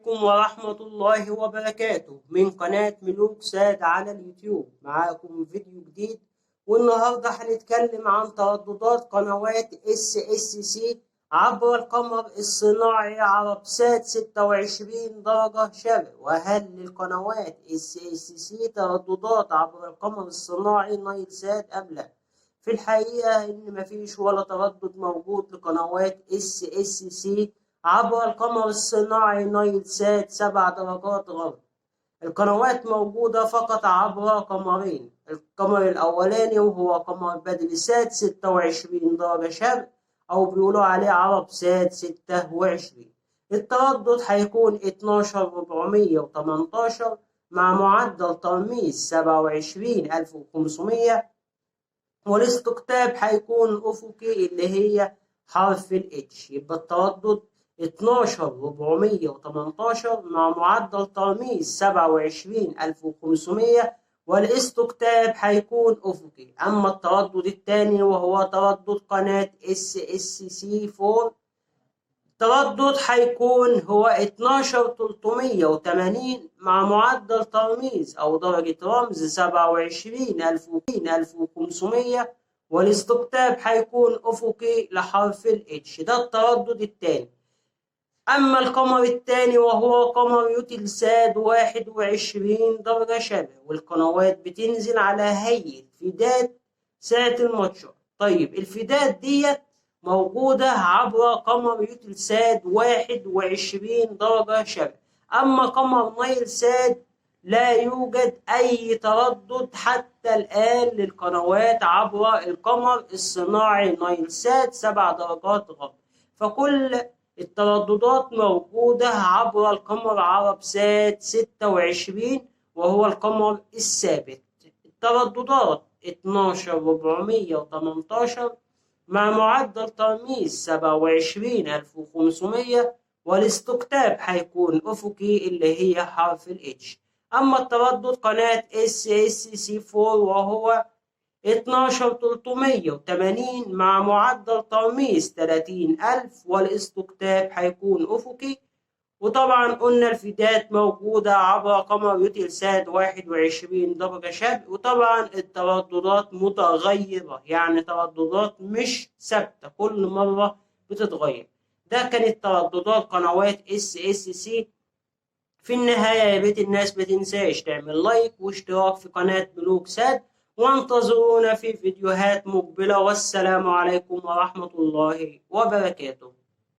عليكم ورحمة الله وبركاته من قناة ملوك ساد على اليوتيوب. معاكم فيديو جديد، والنهاردة هنتكلم عن ترددات قنوات SSC عبر القمر الصناعي عربسات 26 درجة شرق. وهل للقنوات SSC ترددات عبر القمر الصناعي نايل سات أم لا؟ في الحقيقة إن مفيش ولا تردد موجود لقنوات SSC عبر القمر الصناعي نايل سات 7 درجات غرب. القنوات موجودة فقط عبر قمرين، القمر الأولاني وهو قمر بدر سات 26 درجة شرق، أو بيقولوا عليه عرب سات 26. التردد هيكون 12418 مع معدل ترميز 27500، والاستقطاب هيكون أفقي اللي هي حرف الاتش. يبقى التردد 12418 مع معدل ترميز 27500، والاستقطاب هيكون أفقي. أما التردد الثاني وهو تردد قناة SSC4، التردد هيكون هو 12380 مع معدل ترميز أو درجة رمز 27500، والاستقطاب هيكون أفقي لحرف الاتش. ده التردد الثاني. أما القمر الثاني وهو قمر يوتلسات 21 درجة شرق، والقنوات بتنزل على هيئة فدات ساعة الماتشات. طيب الفدات ديت موجودة عبر قمر يوتلسات 21 درجة شرق. أما قمر نايل سات لا يوجد أي تردد حتى الآن للقنوات عبر القمر الصناعي نايل سات 7 درجات غرب. فكل الترددات موجودة عبر القمر عرب سات 26 وهو القمر الثابت. الترددات 12418 مع معدل ترميز 27500، والاستقطاب هيكون أفقي اللي هي حرف الاتش. أما التردد قناة SSC4 وهو 12380 مع معدل ترميز 30000، والاستقطاب هيكون أفقي. وطبعا قلنا الفدات موجودة عبر قمر يوتلسات 21 درجة شرق. وطبعا الترددات متغيرة، يعني ترددات مش ثابتة، كل مرة بتتغير. ده كانت ترددات قنوات SSC. في النهاية يا بيت الناس ما تنساش تعمل لايك واشتراك في قناة ملوك ساد، وانتظرونا في فيديوهات مقبلة. والسلام عليكم ورحمة الله وبركاته.